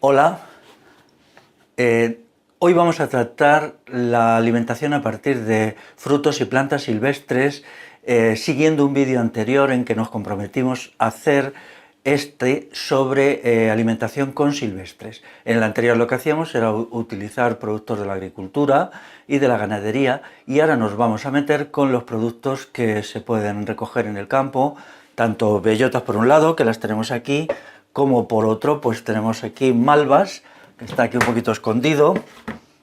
Hola, hoy vamos a tratar la alimentación a partir de frutos y plantas silvestres, siguiendo un vídeo anterior en que nos comprometimos a hacer sobre alimentación con silvestres. En el anterior lo que hacíamos era utilizar productos de la agricultura y de la ganadería, y ahora nos vamos a meter con los productos que se pueden recoger en el campo, tanto bellotas por un lado, que las tenemos aquí, como por otro pues tenemos aquí malvas, que está aquí un poquito escondido,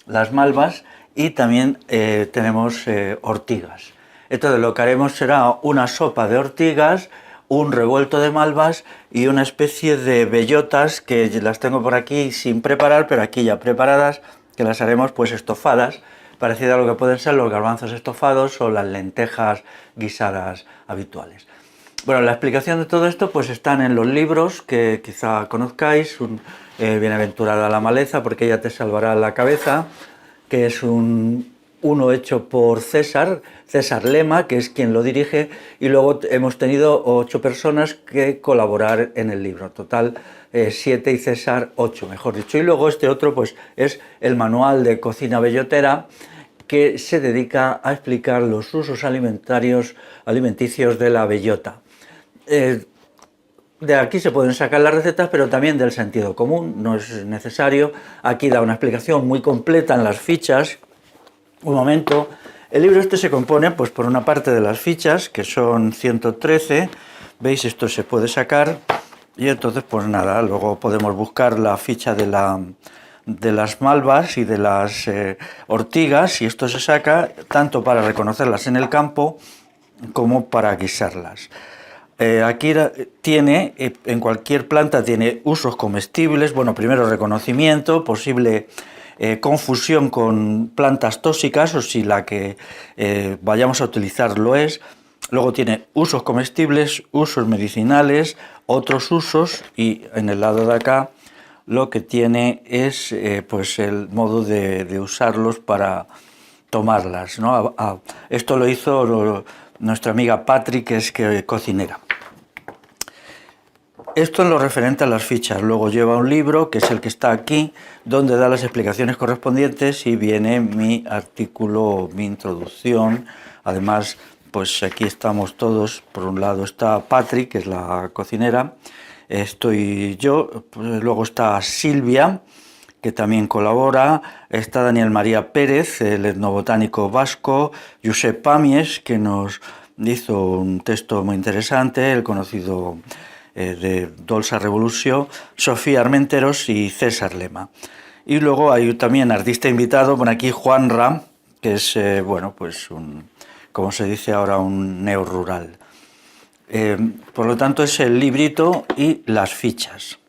las malvas, y también tenemos ortigas. Entonces lo que haremos será una sopa de ortigas, un revuelto de malvas y una especie de bellotas que las tengo por aquí sin preparar, pero aquí ya preparadas, que las haremos pues estofadas, parecido a lo que pueden ser los garbanzos estofados o las lentejas guisadas habituales. Bueno, la explicación de todo esto pues están en los libros que quizá conozcáis, Bienaventurada la maleza porque ella te salvará la cabeza, que es uno hecho por César Lema, que es quien lo dirige, y luego hemos tenido 8 personas que colaborar en el libro, total 7 y César 8, mejor dicho. Y luego este otro pues es el manual de cocina bellotera, que se dedica a explicar los usos alimenticios de la bellota. De aquí se pueden sacar las recetas, pero también del sentido común, no es necesario. Aquí da una explicación muy completa en las fichas. Un momento, el libro este se compone pues por una parte de las fichas, que son 113, veis, esto se puede sacar, y entonces pues nada, luego podemos buscar la ficha de las malvas y de las ortigas, y esto se saca tanto para reconocerlas en el campo como para guisarlas. Aquí tiene, en cualquier planta tiene usos comestibles, bueno, primero reconocimiento, posible confusión con plantas tóxicas o si la que vayamos a utilizar lo es. Luego tiene usos comestibles, usos medicinales, otros usos, y en el lado de acá lo que tiene es pues el modo de usarlos para tomarlas, ¿no? Esto lo hizo nuestra amiga Patri, que es cocinera. Esto en lo referente a las fichas. Luego lleva un libro, que es el que está aquí, donde da las explicaciones correspondientes y viene mi artículo, mi introducción. Además, pues aquí estamos todos. Por un lado está Patrick, que es la cocinera, estoy yo, pues luego está Silvia, que también colabora, está Daniel María Pérez, el etnobotánico vasco, Josep Pamies, que nos hizo un texto muy interesante, el conocido de Dolça Revolució, Sofía Armenteros y César Lema. Y luego hay también artista invitado, por aquí Juan Ram, que es, bueno, pues como se dice ahora, un neorrural. Por lo tanto es el librito y las fichas.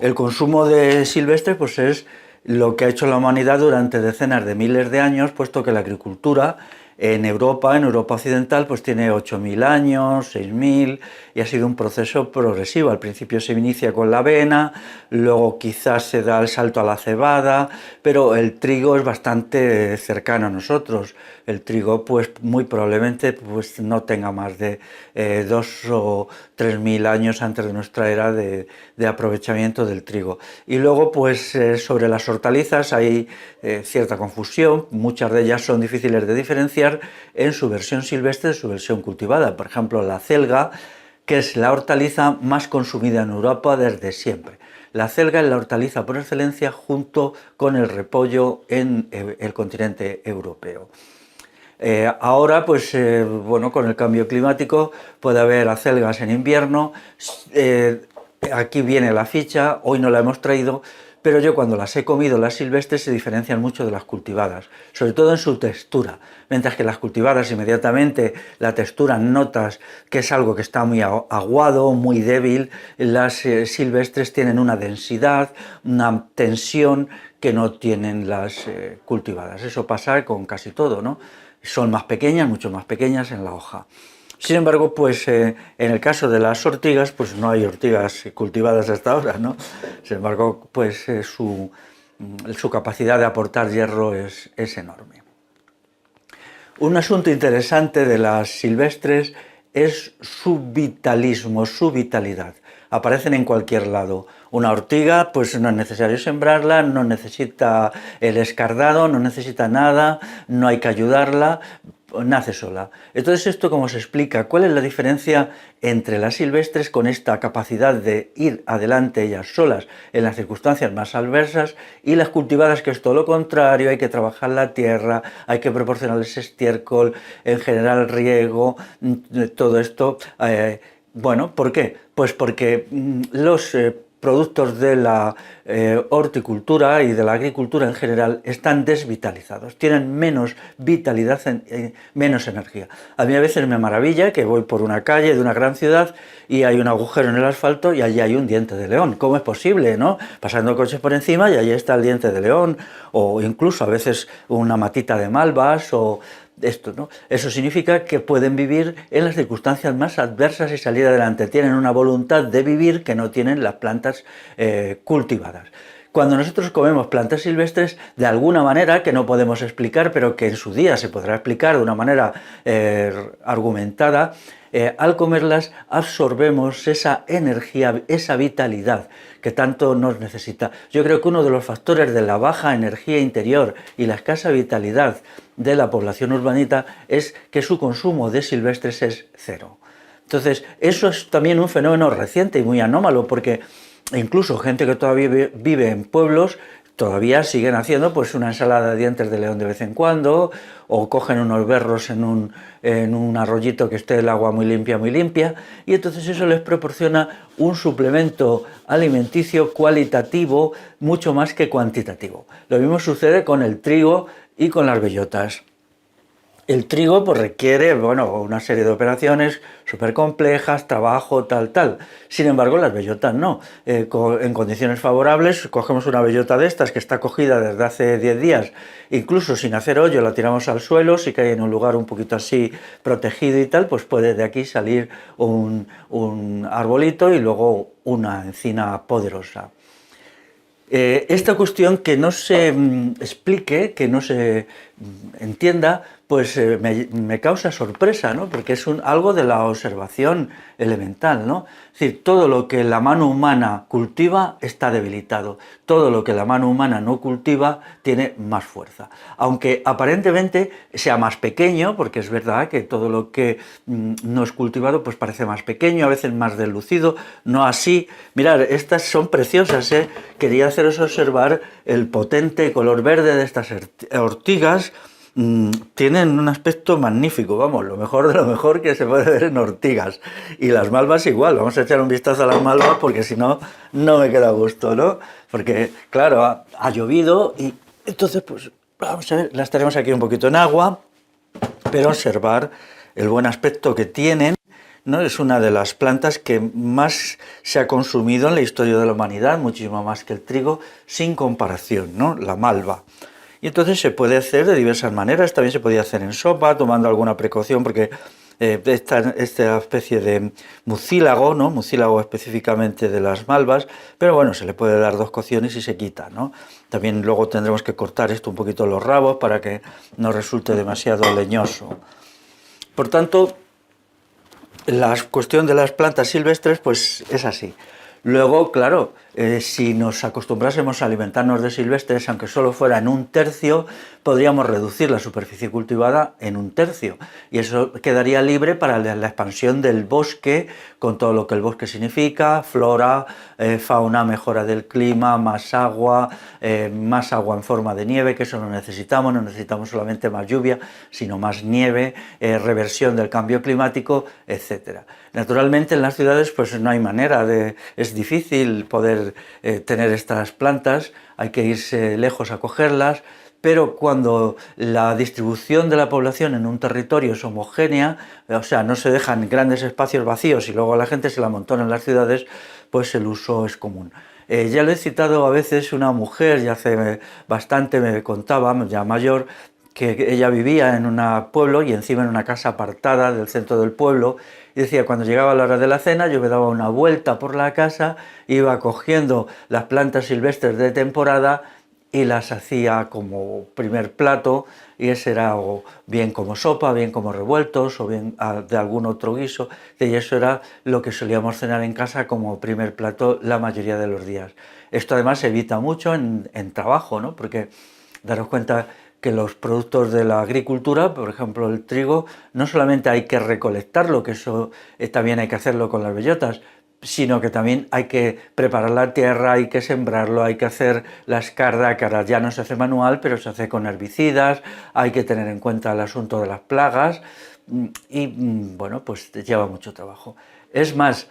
El consumo de silvestre pues es lo que ha hecho la humanidad durante decenas de miles de años, puesto que la agricultura en Europa occidental, pues tiene 8.000 años, 6.000, y ha sido un proceso progresivo. Al principio se inicia con la avena, luego quizás se da el salto a la cebada, pero el trigo es bastante cercano a nosotros. El trigo, pues muy probablemente pues, no tenga más de 2.000 o 3.000 años antes de nuestra era de aprovechamiento del trigo. Y luego, pues sobre las hortalizas hay cierta confusión, muchas de ellas son difíciles de diferenciar en su versión silvestre de su versión cultivada. Por ejemplo, la celga, que es la hortaliza más consumida en Europa desde siempre. La celga es la hortaliza por excelencia junto con el repollo en el continente europeo. Ahora, pues bueno, con el cambio climático puede haber acelgas en invierno. Aquí viene la ficha, hoy no la hemos traído, pero yo cuando las he comido, las silvestres, se diferencian mucho de las cultivadas, sobre todo en su textura, mientras que las cultivadas inmediatamente la textura notas que es algo que está muy aguado, muy débil. Las silvestres tienen una densidad, una tensión que no tienen las cultivadas. Eso pasa con casi todo, ¿no? Son más pequeñas, mucho más pequeñas en la hoja. Sin embargo, pues en el caso de las ortigas, pues no hay ortigas cultivadas hasta ahora, ¿no? Sin embargo, pues su capacidad de aportar hierro es enorme. Un asunto interesante de las silvestres es su vitalismo, su vitalidad. Aparecen en cualquier lado. Una ortiga, pues no es necesario sembrarla, no necesita el escardado, no necesita nada, no hay que ayudarla, nace sola. Entonces, ¿esto cómo se explica? ¿Cuál es la diferencia entre las silvestres con esta capacidad de ir adelante ellas solas en las circunstancias más adversas y las cultivadas, que es todo lo contrario? Hay que trabajar la tierra, hay que proporcionarles estiércol, en general riego, todo esto. Bueno, ¿por qué? Pues porque los productos de la horticultura y de la agricultura en general están desvitalizados, tienen menos vitalidad, menos energía. A mí a veces me maravilla que voy por una calle de una gran ciudad y hay un agujero en el asfalto y allí hay un diente de león. ¿Cómo es posible, no? Pasando coches por encima y allí está el diente de león, o incluso a veces una matita de malvas o esto, ¿no? Eso significa que pueden vivir en las circunstancias más adversas y salir adelante. Tienen una voluntad de vivir que no tienen las plantas cultivadas. Cuando nosotros comemos plantas silvestres, de alguna manera que no podemos explicar, pero que en su día se podrá explicar de una manera argumentada, al comerlas absorbemos esa energía, esa vitalidad que tanto nos necesita. Yo creo que uno de los factores de la baja energía interior y la escasa vitalidad de la población urbanita es que su consumo de silvestres es cero. Entonces, eso es también un fenómeno reciente y muy anómalo, porque incluso gente que todavía vive en pueblos todavía siguen haciendo pues una ensalada de dientes de león de vez en cuando, o cogen unos berros en un arroyito que esté el agua muy limpia, y entonces eso les proporciona un suplemento alimenticio cualitativo mucho más que cuantitativo. Lo mismo sucede con el trigo y con las bellotas. El trigo pues requiere, bueno, una serie de operaciones súper complejas, trabajo, tal. Sin embargo, las bellotas no. En condiciones favorables, cogemos una bellota de estas que está cogida desde hace 10 días, incluso sin hacer hoyo, la tiramos al suelo, si cae en un lugar un poquito así protegido y tal, pues puede de aquí salir un arbolito y luego una encina poderosa. Esta cuestión que no se explique, que no se entienda, pues me causa sorpresa, ¿no? Porque es algo de la observación elemental, ¿no? Es decir, todo lo que la mano humana cultiva está debilitado, todo lo que la mano humana no cultiva tiene más fuerza. Aunque aparentemente sea más pequeño, porque es verdad que todo lo que no es cultivado pues parece más pequeño, a veces más deslucido, no así. Mirad, estas son preciosas, ¿eh? Quería haceros observar el potente color verde de estas ortigas. Tienen un aspecto magnífico, vamos, lo mejor de lo mejor que se puede ver en ortigas. Y las malvas igual, vamos a echar un vistazo a las malvas porque si no, no me queda a gusto, ¿no? Porque, claro, ha llovido y entonces, pues, vamos a ver, las tenemos aquí un poquito en agua, pero observar el buen aspecto que tienen, ¿no? Es una de las plantas que más se ha consumido en la historia de la humanidad, muchísimo más que el trigo, sin comparación, ¿no? La malva. Y entonces se puede hacer de diversas maneras, también se podía hacer en sopa, tomando alguna precaución, porque esta especie de mucílago, ¿no? Mucílago específicamente de las malvas, pero bueno, se le puede dar 2 cocciones y se quita, ¿no? También luego tendremos que cortar esto un poquito los rabos para que no resulte demasiado leñoso. Por tanto, la cuestión de las plantas silvestres pues es así. Luego, claro, si nos acostumbrásemos a alimentarnos de silvestres, aunque solo fuera en 1/3, podríamos reducir la superficie cultivada en 1/3 y eso quedaría libre para la expansión del bosque, con todo lo que el bosque significa, flora, fauna, mejora del clima, más agua en forma de nieve, que eso no necesitamos solamente más lluvia, sino más nieve, reversión del cambio climático, etc. Naturalmente en las ciudades pues no hay manera es difícil poder tener estas plantas, hay que irse lejos a cogerlas, pero cuando la distribución de la población en un territorio es homogénea, o sea, no se dejan grandes espacios vacíos y luego la gente se la amontona en las ciudades, pues el uso es común. Ya lo he citado a veces, una mujer, ya hace bastante me contaba, ya mayor, que ella vivía en un pueblo y encima en una casa apartada del centro del pueblo, y decía, cuando llegaba la hora de la cena yo me daba una vuelta por la casa, iba cogiendo las plantas silvestres de temporada y las hacía como primer plato, y ese era o bien como sopa, bien como revueltos o bien de algún otro guiso, y eso era lo que solíamos cenar en casa como primer plato la mayoría de los días. Esto además evita mucho en trabajo, ¿no? Porque daros cuenta que los productos de la agricultura, por ejemplo el trigo, no solamente hay que recolectarlo, que eso también hay que hacerlo con las bellotas, sino que también hay que preparar la tierra, hay que sembrarlo, hay que hacer la escarda, que ahora ya no se hace manual, pero se hace con herbicidas, hay que tener en cuenta el asunto de las plagas y bueno, pues lleva mucho trabajo. Es más,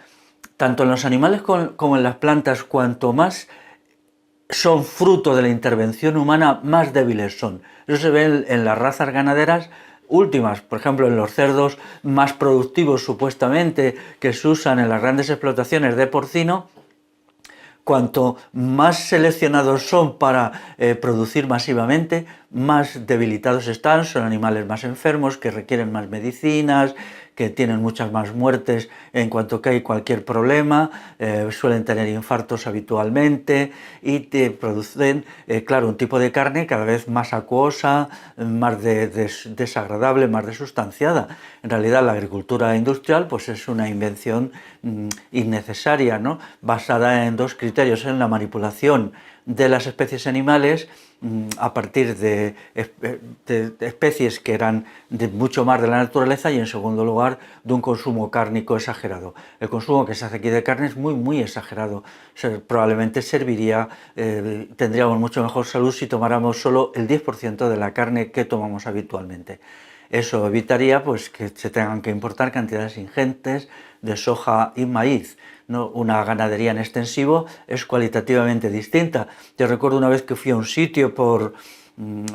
tanto en los animales como en las plantas, cuanto más son fruto de la intervención humana, más débiles son. Eso se ve en las razas ganaderas últimas, por ejemplo en los cerdos más productivos supuestamente que se usan en las grandes explotaciones de porcino. Cuanto más seleccionados son para producir masivamente, más debilitados están, son animales más enfermos, que requieren más medicinas, que tienen muchas más muertes en cuanto que hay cualquier problema, suelen tener infartos habitualmente y te producen, claro, un tipo de carne cada vez más acuosa, más desagradable, más desustanciada. En realidad la agricultura industrial pues es una invención innecesaria, ¿no? Basada en dos criterios, en la manipulación de las especies animales a partir de especies que eran de mucho más de la naturaleza y en segundo lugar de un consumo cárnico exagerado. El consumo que se hace aquí de carne es muy exagerado. Probablemente tendríamos mucho mejor salud si tomáramos solo el 10% de la carne que tomamos habitualmente. Eso evitaría pues, que se tengan que importar cantidades ingentes de soja y maíz. ¿No? Una ganadería en extensivo es cualitativamente distinta. Yo recuerdo una vez que fui a un sitio por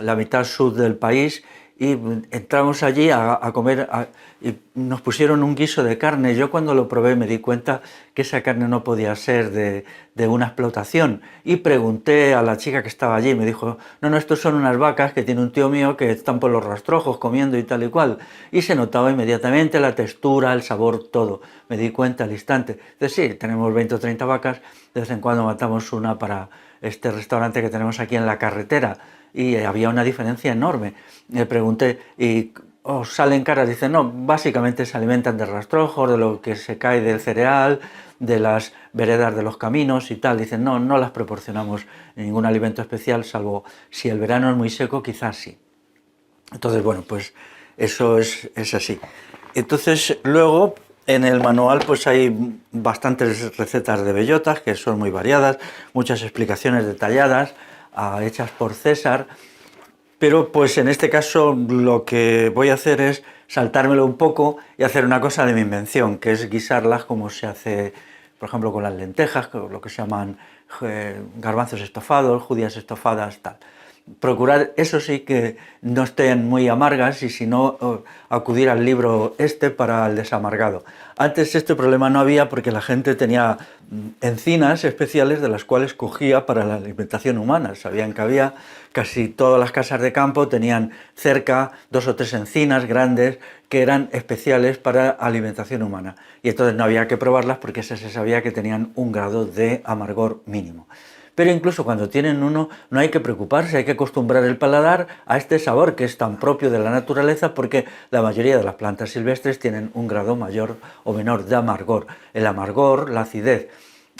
la mitad sur del país y entramos allí a comer y nos pusieron un guiso de carne. Yo cuando lo probé me di cuenta que esa carne no podía ser de una explotación y pregunté a la chica que estaba allí y me dijo, no, estos son unas vacas que tiene un tío mío que están por los rastrojos comiendo y tal y cual. Y se notaba inmediatamente la textura, el sabor, todo. Me di cuenta al instante. Entonces sí, tenemos 20 o 30 vacas, de vez en cuando matamos una para este restaurante que tenemos aquí en la carretera y había una diferencia enorme. Le pregunté, ¿y os salen caras? Dice, no, básicamente se alimentan de rastrojos, de lo que se cae del cereal, de las veredas de los caminos y tal. Dicen, no las proporcionamos ningún alimento especial, salvo si el verano es muy seco, quizás sí. Entonces, bueno, pues eso es así. Entonces, luego, en el manual pues hay bastantes recetas de bellotas que son muy variadas, muchas explicaciones detalladas, hechas por César, pero pues en este caso lo que voy a hacer es saltármelo un poco y hacer una cosa de mi invención, que es guisarlas como se hace, por ejemplo, con las lentejas, lo que se llaman garbanzos estofados, judías estofadas, tal. Procurar, eso sí, que no estén muy amargas y si no, acudir al libro para el desamargado. Antes este problema no había porque la gente tenía encinas especiales de las cuales cogía para la alimentación humana. Sabían que había, casi todas las casas de campo tenían cerca 2 o 3 encinas grandes que eran especiales para alimentación humana. Y entonces no había que probarlas porque se sabía que tenían un grado de amargor mínimo. Pero incluso cuando tienen uno, no hay que preocuparse, hay que acostumbrar el paladar a este sabor que es tan propio de la naturaleza, porque la mayoría de las plantas silvestres tienen un grado mayor o menor de amargor. El amargor, la acidez.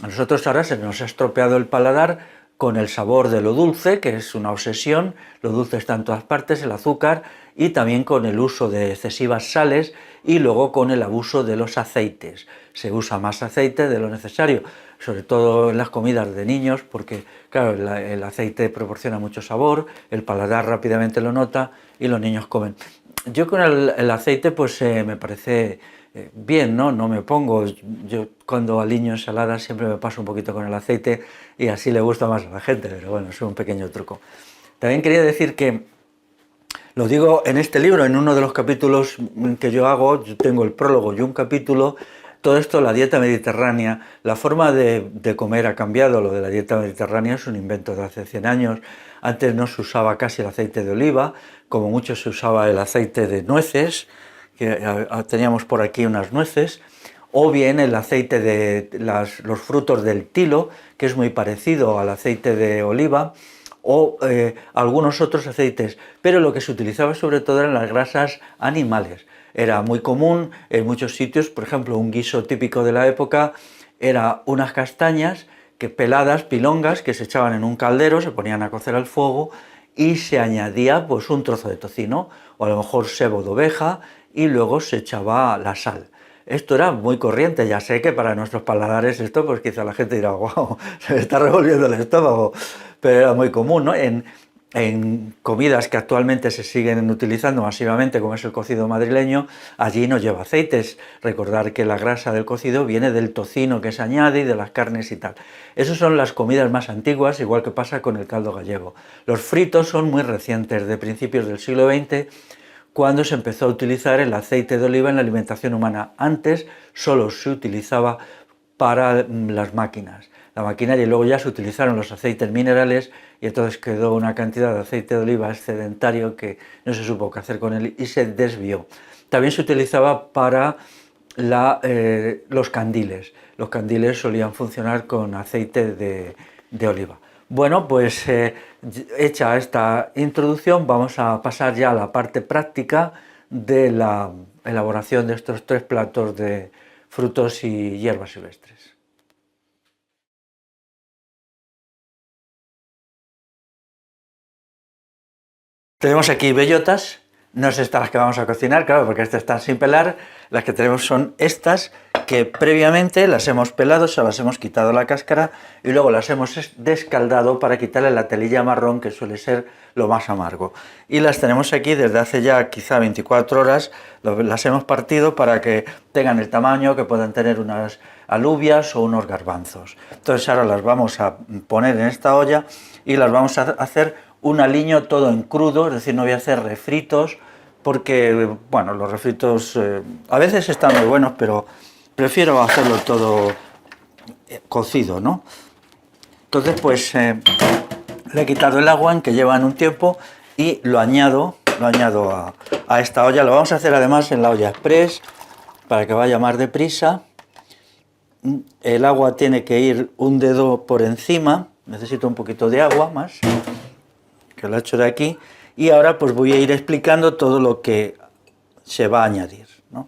A nosotros ahora se nos ha estropeado el paladar con el sabor de lo dulce, que es una obsesión. Lo dulce está en todas partes, el azúcar, y también con el uso de excesivas sales y luego con el abuso de los aceites. Se usa más aceite de lo necesario, sobre todo en las comidas de niños, porque claro, el aceite proporciona mucho sabor, el paladar rápidamente lo nota y los niños comen. Yo con el aceite pues me parece bien, ¿no? No me pongo, yo cuando aliño ensaladas siempre me paso un poquito con el aceite y así le gusta más a la gente, pero bueno, es un pequeño truco. También quería decir que lo digo en este libro, en uno de los capítulos que yo hago, yo tengo el prólogo y un capítulo. Todo esto, la dieta mediterránea, la forma de comer ha cambiado. Lo de la dieta mediterránea es un invento de hace 100 años. Antes no se usaba casi el aceite de oliva, como mucho se usaba el aceite de nueces, que teníamos por aquí unas nueces, o bien el aceite de los frutos del tilo, que es muy parecido al aceite de oliva, o algunos otros aceites, pero lo que se utilizaba sobre todo eran las grasas animales. Era muy común en muchos sitios, por ejemplo, un guiso típico de la época era unas castañas que peladas, pilongas, que se echaban en un caldero, se ponían a cocer al fuego y se añadía pues un trozo de tocino o a lo mejor sebo de oveja y luego se echaba la sal. Esto era muy corriente, ya sé que para nuestros paladares esto, pues quizá la gente dirá, wow, se me está revolviendo el estómago, pero era muy común, ¿no? En comidas que actualmente se siguen utilizando masivamente, como es el cocido madrileño, allí no lleva aceites. Recordar que la grasa del cocido viene del tocino que se añade y de las carnes y tal. Esas son las comidas más antiguas, igual que pasa con el caldo gallego. Los fritos son muy recientes, de principios del siglo XX, cuando se empezó a utilizar el aceite de oliva en la alimentación humana. Antes solo se utilizaba para las máquinas, la maquinaria, y luego ya se utilizaron los aceites minerales y entonces quedó una cantidad de aceite de oliva excedentario que no se supo qué hacer con él y se desvió. También se utilizaba para los candiles. Los candiles solían funcionar con aceite de oliva. Bueno, pues hecha esta introducción, vamos a pasar ya a la parte práctica de la elaboración de estos 3 platos de frutos y hierbas silvestres. Tenemos aquí bellotas, no es estas las que vamos a cocinar, claro, porque estas están sin pelar. Las que tenemos son estas, que previamente las hemos pelado, se las hemos quitado la cáscara y luego las hemos descaldado para quitarle la telilla marrón, que suele ser lo más amargo. Y las tenemos aquí desde hace ya quizá 24 horas, las hemos partido para que tengan el tamaño que puedan tener unas alubias o unos garbanzos. Entonces ahora las vamos a poner en esta olla y las vamos a hacer un aliño todo en crudo, es decir, no voy a hacer refritos, porque, bueno, los refritos a veces están muy buenos, pero prefiero hacerlo todo cocido, ¿no? Entonces, pues, le he quitado el agua en que llevan un tiempo y lo añado a esta olla. Lo vamos a hacer además en la olla express, para que vaya más deprisa. El agua tiene que ir un dedo por encima, necesito un poquito de agua más, que lo he hecho de aquí, y ahora pues voy a ir explicando todo lo que se va a añadir, ¿no?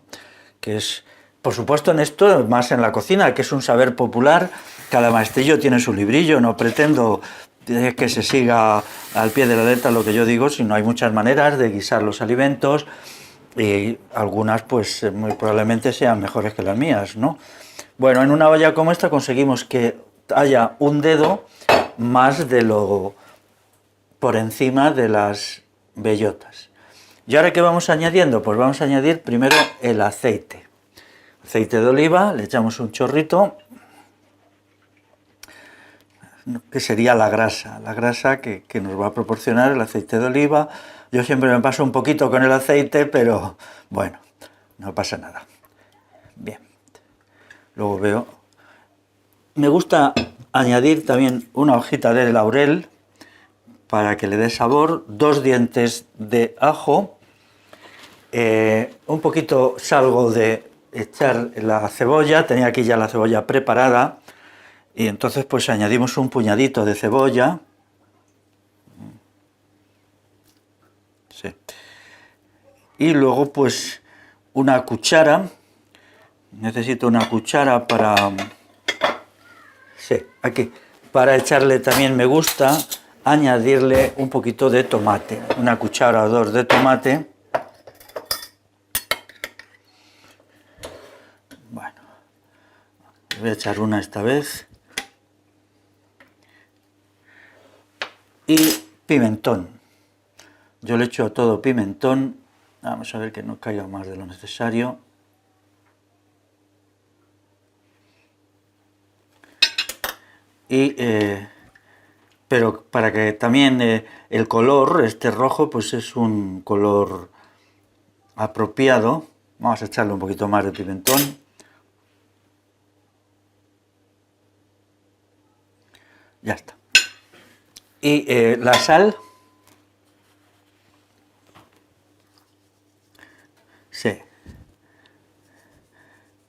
Que es, por supuesto, en esto, más en la cocina, que es un saber popular, cada maestrillo tiene su librillo, no pretendo que se siga al pie de la letra lo que yo digo, sino hay muchas maneras de guisar los alimentos y algunas pues muy probablemente sean mejores que las mías, ¿no? Bueno, en una olla como esta conseguimos que haya un dedo más de lo por encima de las bellotas. ¿Y ahora qué vamos añadiendo? Pues vamos a añadir primero el aceite. Aceite de oliva, le echamos un chorrito, que sería la grasa que nos va a proporcionar el aceite de oliva. Yo siempre me paso un poquito con el aceite, pero bueno, no pasa nada. Bien, luego veo. Me gusta añadir también una hojita de laurel, para que le dé sabor, 2 dientes de ajo, un poquito salgo de echar la cebolla, tenía aquí ya la cebolla preparada, y entonces pues añadimos un puñadito de cebolla, sí. Y luego pues una cuchara, necesito una cuchara para, sí, aquí, para echarle también me gusta añadirle un poquito de tomate, una cuchara o 2 de tomate. Bueno, voy a echar una esta vez. Y pimentón. Yo le echo a todo pimentón. Vamos a ver que no caiga más de lo necesario. Y pero para que también el color, este rojo, pues es un color apropiado. Vamos a echarle un poquito más de pimentón. Ya está. Y la sal. Sí.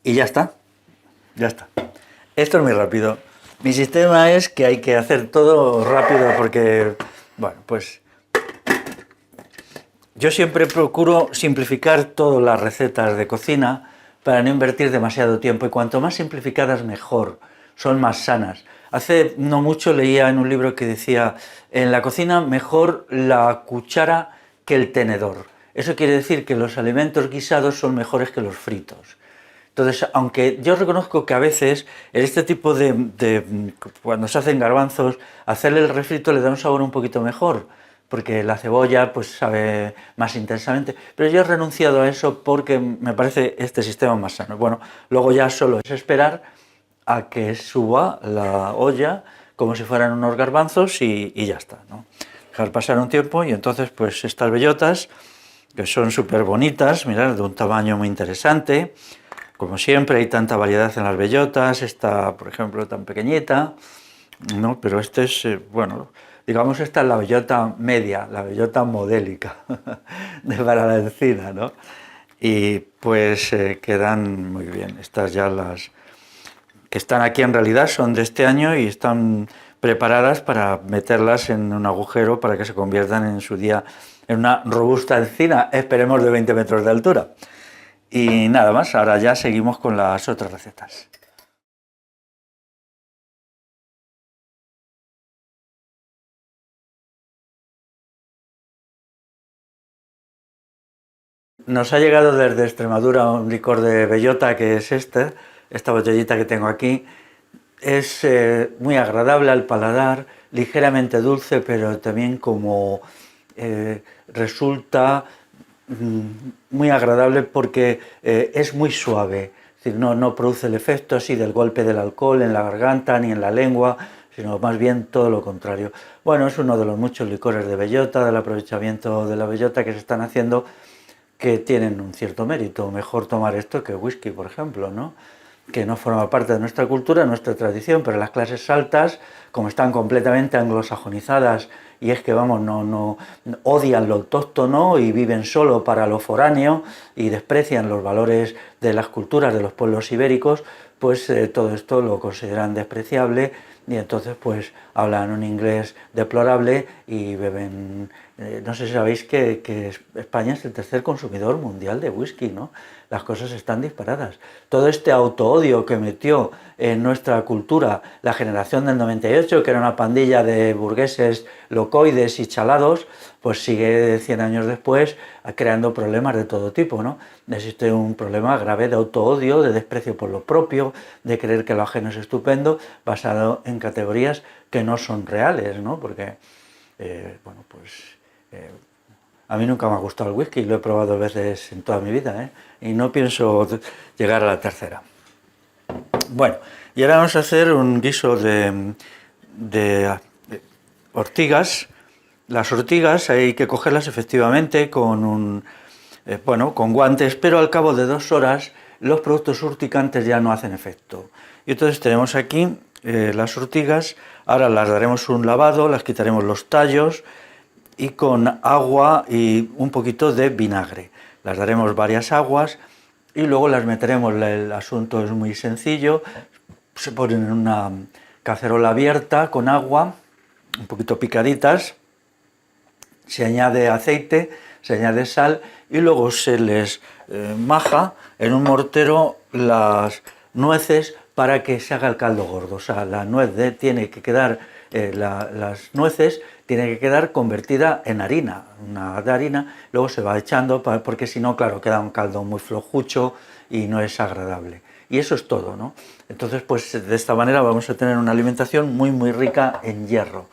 Y ya está. Ya está. Esto es muy rápido. Mi sistema es que hay que hacer todo rápido porque, bueno, pues yo siempre procuro simplificar todas las recetas de cocina para no invertir demasiado tiempo y cuanto más simplificadas mejor, son más sanas. Hace no mucho leía en un libro que decía, en la cocina mejor la cuchara que el tenedor. Eso quiere decir que los alimentos guisados son mejores que los fritos. Entonces, aunque yo reconozco que a veces en este tipo cuando se hacen garbanzos, hacerle el refrito le da un sabor un poquito mejor, porque la cebolla pues sabe más intensamente, pero yo he renunciado a eso porque me parece este sistema más sano. Bueno, luego ya solo es esperar a que suba la olla como si fueran unos garbanzos y ya está, ¿no? Dejar pasar un tiempo y entonces pues estas bellotas, que son súper bonitas, mirad, de un tamaño muy interesante. Como siempre hay tanta variedad en las bellotas, esta por ejemplo tan pequeñita, ¿no? Pero este es, bueno, digamos esta es la bellota media, la bellota modélica de para la encina, ¿no? Y pues quedan muy bien. Estas ya las que están aquí en realidad son de este año y están preparadas para meterlas en un agujero para que se conviertan en su día en una robusta encina, esperemos de 20 metros de altura. Y nada más, ahora ya seguimos con las otras recetas. Nos ha llegado desde Extremadura un licor de bellota que es esta botellita que tengo aquí. Es muy agradable al paladar, ligeramente dulce, pero también como resulta muy agradable porque es muy suave. Es decir, no produce el efecto así del golpe del alcohol en la garganta ni en la lengua, sino más bien todo lo contrario. Bueno, es uno de los muchos licores de bellota, del aprovechamiento de la bellota que se están haciendo, que tienen un cierto mérito. Mejor tomar esto que whisky, por ejemplo, ¿no? Que no forma parte de nuestra cultura, de nuestra tradición, pero las clases altas, como están completamente anglosajonizadas, y es que, vamos, no odian lo autóctono y viven solo para lo foráneo y desprecian los valores de las culturas de los pueblos ibéricos, pues todo esto lo consideran despreciable y entonces pues hablan un inglés deplorable y beben. No sé si sabéis que España es el tercer consumidor mundial de whisky, ¿no? Las cosas están disparadas. Todo este autoodio que metió en nuestra cultura la generación del 98, que era una pandilla de burgueses locoides y chalados, pues sigue 100 años después creando problemas de todo tipo, ¿no? Existe un problema grave de autoodio, de desprecio por lo propio, de creer que lo ajeno es estupendo, basado en categorías que no son reales, ¿no? Porque, bueno, pues a mí nunca me ha gustado el whisky, lo he probado veces en toda mi vida, ¿eh? Y no pienso llegar a la tercera. Bueno, y ahora vamos a hacer un guiso de ortigas. Las ortigas hay que cogerlas efectivamente con guantes, pero al cabo de 2 horas los productos urticantes ya no hacen efecto. Y entonces tenemos aquí las ortigas, ahora las daremos un lavado, las quitaremos los tallos y con agua y un poquito de vinagre. Las daremos varias aguas y luego las meteremos. El asunto es muy sencillo, se ponen en una cacerola abierta con agua, un poquito picaditas, se añade aceite, se añade sal y luego se les maja en un mortero las nueces para que se haga el caldo gordo. O sea, la nuez tiene que quedar, las nueces tiene que quedar convertida en harina, una de harina, luego se va echando porque si no, claro, queda un caldo muy flojucho y no es agradable. Y eso es todo, ¿no? Entonces, pues de esta manera vamos a tener una alimentación muy, muy rica en hierro.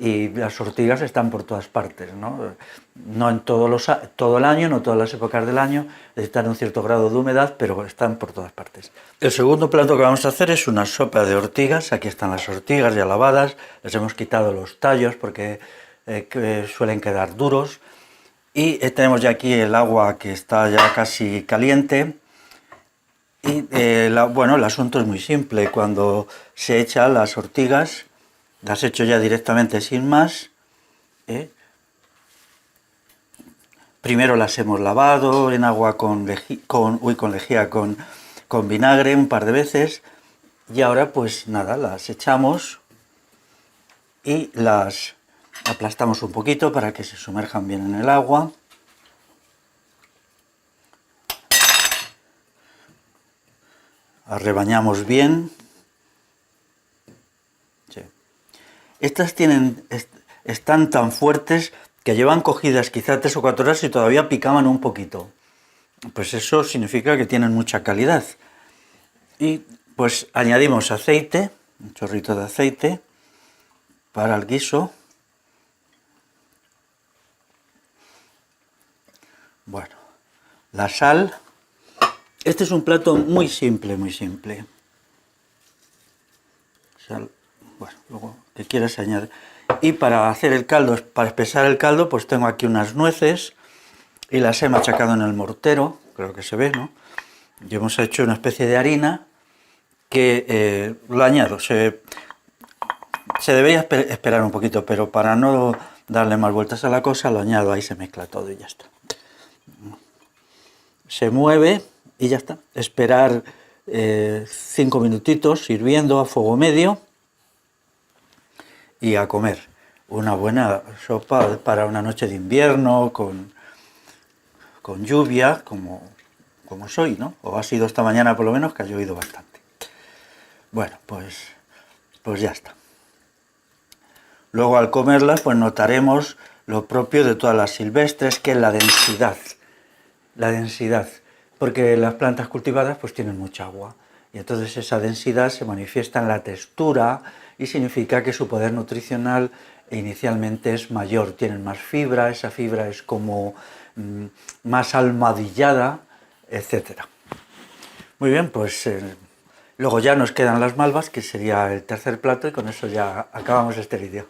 Y las ortigas están por todas partes, ¿no? No en todo el año, no todas las épocas del año, necesitan un cierto grado de humedad, pero están por todas partes. El segundo plato que vamos a hacer es una sopa de ortigas. Aquí están las ortigas ya lavadas, les hemos quitado los tallos porque que suelen quedar duros. Y tenemos ya aquí el agua que está ya casi caliente. Y bueno, el asunto es muy simple. Cuando se echan las ortigas, las echo ya directamente sin más. Primero las hemos lavado en agua con lejía, con vinagre un par de veces Y ahora pues nada, las echamos y las aplastamos un poquito para que se sumerjan bien en el agua. Las rebañamos bien. Sí. Estas están tan fuertes que llevan cogidas quizá 3 o 4 horas y todavía picaban un poquito. Pues eso significa que tienen mucha calidad. Y pues añadimos aceite, un chorrito de aceite para el guiso. Bueno, la sal. Este es un plato muy simple, muy simple. Sal, bueno, luego que quieras añadir. Y para hacer el caldo, para espesar el caldo, pues tengo aquí unas nueces y las he machacado en el mortero, creo que se ve, ¿no? Y hemos hecho una especie de harina que lo añado. Se debería esperar un poquito, pero para no darle más vueltas a la cosa, lo añado, ahí se mezcla todo y ya está. Se mueve y ya está. Esperar 5 minutitos hirviendo a fuego medio y a comer. Una buena sopa para una noche de invierno con lluvia, como soy, ¿no? O ha sido esta mañana por lo menos, que ha llovido bastante. Bueno, pues ya está. Luego al comerlas, pues notaremos lo propio de todas las silvestres, que es la densidad. La densidad, porque las plantas cultivadas pues tienen mucha agua. Y entonces esa densidad se manifiesta en la textura y significa que su poder nutricional inicialmente es mayor. Tienen más fibra, esa fibra es como más almohadillada, etc. Muy bien, pues luego ya nos quedan las malvas, que sería el tercer plato, y con eso ya acabamos este vídeo.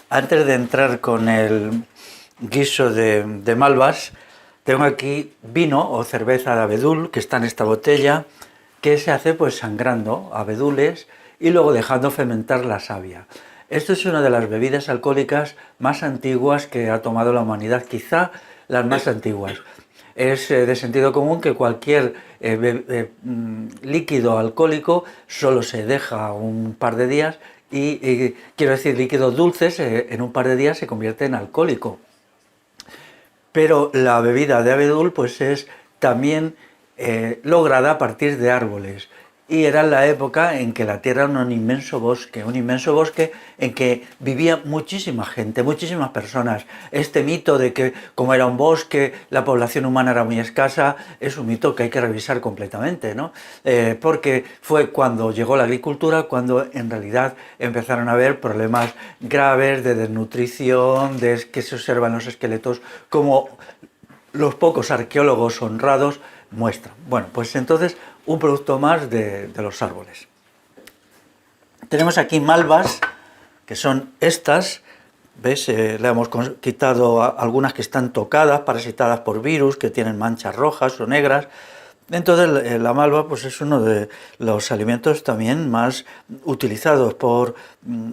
Antes de entrar con el guiso de malvas, tengo aquí vino o cerveza de abedul, que está en esta botella, que se hace pues sangrando abedules y luego dejando fermentar la savia. Esto es una de las bebidas alcohólicas más antiguas que ha tomado la humanidad, quizá las más antiguas. Es de sentido común que cualquier líquido alcohólico solo se deja un par de días y quiero decir, líquidos dulces en un par de días se convierte en alcohólico. Pero la bebida de abedul pues es también lograda a partir de árboles. Y era la época en que la tierra era un inmenso bosque en que vivía muchísima gente, muchísimas personas. Este mito de que como era un bosque, la población humana era muy escasa, es un mito que hay que revisar completamente, ¿no? Porque fue cuando llegó la agricultura, cuando en realidad empezaron a haber problemas graves de desnutrición, de que se observan los esqueletos, como los pocos arqueólogos honrados muestran. Bueno, pues entonces un producto más de los árboles. Tenemos aquí malvas, que son estas, ¿ves? Le hemos quitado algunas que están tocadas, parasitadas por virus, que tienen manchas rojas o negras. Entonces la malva pues es uno de los alimentos también más utilizados por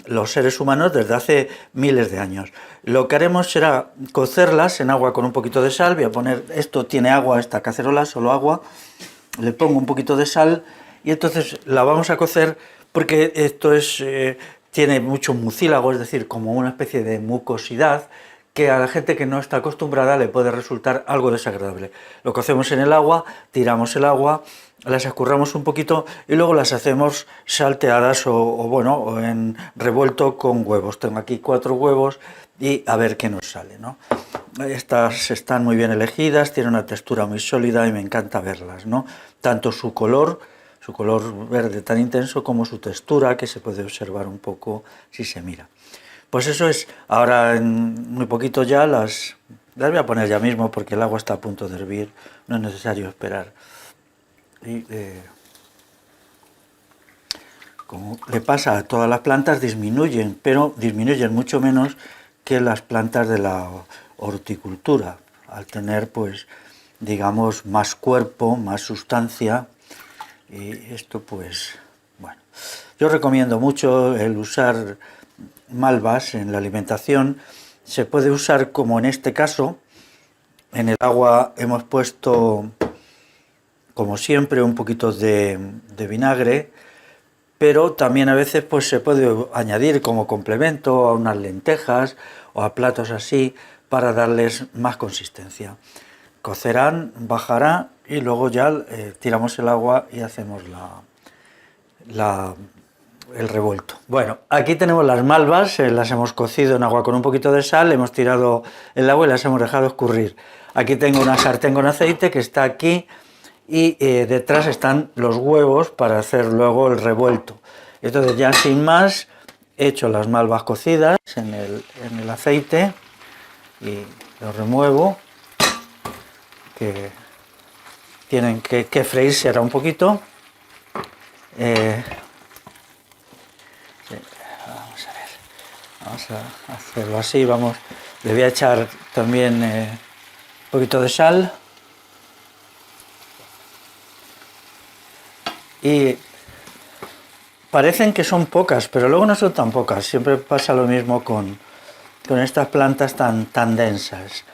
los seres humanos desde hace miles de años. Lo que haremos será cocerlas en agua con un poquito de sal. Voy a poner, esto tiene agua, esta cacerola, solo agua. Le pongo un poquito de sal y entonces la vamos a cocer porque esto tiene mucho mucílago, es decir, como una especie de mucosidad que a la gente que no está acostumbrada le puede resultar algo desagradable. Lo cocemos en el agua, tiramos el agua, las escurramos un poquito y luego las hacemos salteadas o en revuelto con huevos. Tengo aquí 4 huevos y a ver qué nos sale, ¿no? Estas están muy bien elegidas, tienen una textura muy sólida y me encanta verlas, ¿no? Tanto su color verde tan intenso, como su textura, que se puede observar un poco si se mira. Pues eso es, ahora en muy poquito ya las voy a poner ya mismo porque el agua está a punto de hervir, no es necesario esperar. Y, como le pasa a todas las plantas, disminuyen, pero disminuyen mucho menos que las plantas de la horticultura, al tener pues digamos más cuerpo, más sustancia, y esto pues bueno. Yo recomiendo mucho el usar malvas en la alimentación. Se puede usar como en este caso En el agua hemos puesto, como siempre, un poquito de vinagre, pero también a veces pues se puede añadir como complemento a unas lentejas o a platos así para darles más consistencia. Cocerán, bajará y luego ya tiramos el agua y hacemos el revuelto. Bueno, aquí tenemos las malvas, las hemos cocido en agua con un poquito de sal, hemos tirado el agua y las hemos dejado escurrir. Aquí tengo una sartén con aceite que está aquí y detrás están los huevos para hacer luego el revuelto. Entonces ya sin más he hecho las malvas cocidas en el aceite y los remuevo, que tienen que freírse ahora un poquito. Vamos a hacerlo así, le voy a echar también un poquito de sal. Y parecen que son pocas, pero luego no son tan pocas. Siempre pasa lo mismo con estas plantas tan densas.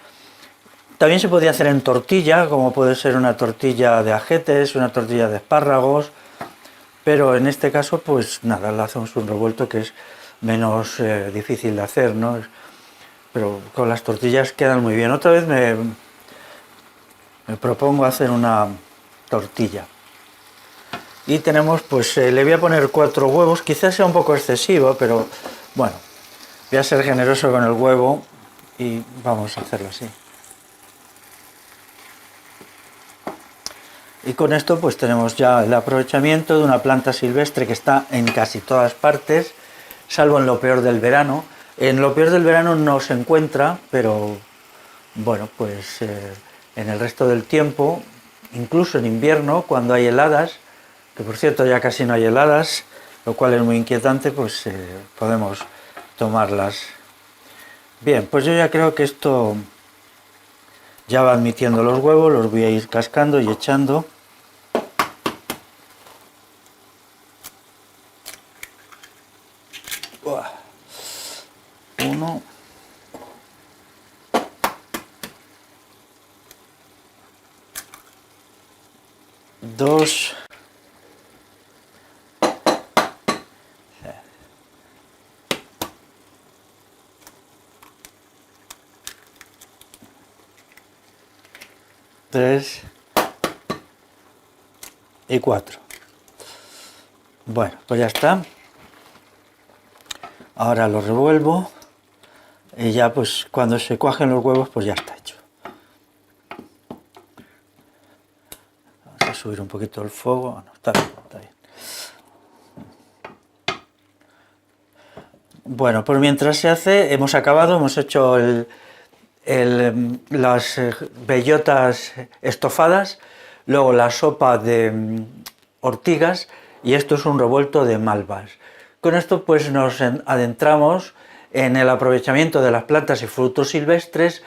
También se podía hacer en tortilla, como puede ser una tortilla de ajetes, una tortilla de espárragos, pero en este caso, pues nada, le hacemos un revuelto que es menos difícil de hacer, ¿no? Pero con las tortillas quedan muy bien. Otra vez me propongo hacer una tortilla. Y tenemos, pues le voy a poner 4 huevos, quizás sea un poco excesivo, pero bueno, voy a ser generoso con el huevo y vamos a hacerlo así. Y con esto pues tenemos ya el aprovechamiento de una planta silvestre que está en casi todas partes, salvo en lo peor del verano. En lo peor del verano no se encuentra, pero bueno, pues en el resto del tiempo, incluso en invierno, cuando hay heladas, que por cierto ya casi no hay heladas, lo cual es muy inquietante, pues podemos tomarlas. Bien, pues yo ya creo que esto ya va admitiendo los huevos, los voy a ir cascando y echando. Uno. Dos. Tres. Y 4. Bueno, pues ya está. Ahora lo revuelvo y ya pues cuando se cuajen los huevos pues ya está hecho. Vamos a subir un poquito el fuego. No, está bien, está bien. Bueno, pues mientras se hace, hemos acabado, hemos hecho las bellotas estofadas, luego la sopa de ortigas y esto es un revuelto de malvas. Con esto pues nos adentramos en el aprovechamiento de las plantas y frutos silvestres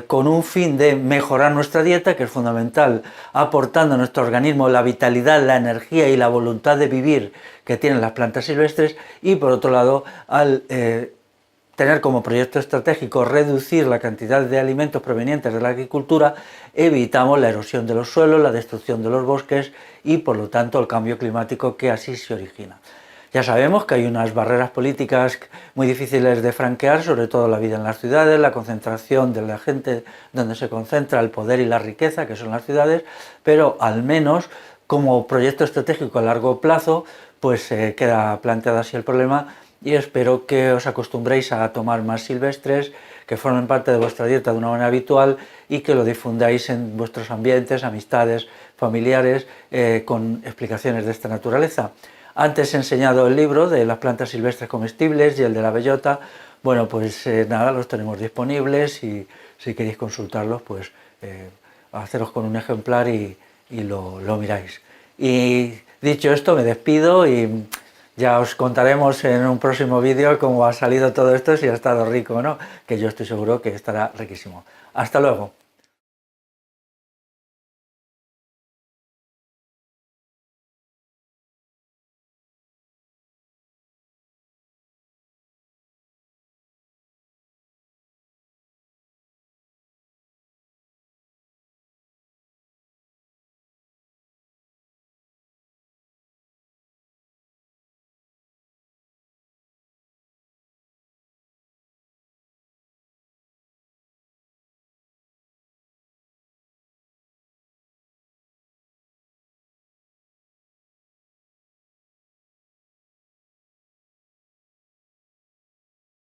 con un fin de mejorar nuestra dieta, que es fundamental, aportando a nuestro organismo la vitalidad, la energía y la voluntad de vivir que tienen las plantas silvestres, y por otro lado, al tener como proyecto estratégico reducir la cantidad de alimentos provenientes de la agricultura, evitamos la erosión de los suelos, la destrucción de los bosques y por lo tanto el cambio climático que así se origina. Ya sabemos que hay unas barreras políticas muy difíciles de franquear, sobre todo la vida en las ciudades, la concentración de la gente donde se concentra el poder y la riqueza, que son las ciudades, pero al menos como proyecto estratégico a largo plazo, pues queda planteado así el problema y espero que os acostumbréis a tomar más silvestres, que formen parte de vuestra dieta de una manera habitual y que lo difundáis en vuestros ambientes, amistades, familiares, con explicaciones de esta naturaleza. Antes he enseñado el libro de las plantas silvestres comestibles y el de la bellota. Bueno, pues nada, los tenemos disponibles y si queréis consultarlos, pues haceros con un ejemplar y lo miráis. Y dicho esto, me despido y ya os contaremos en un próximo vídeo cómo ha salido todo esto, si ha estado rico o no, que yo estoy seguro que estará riquísimo. Hasta luego.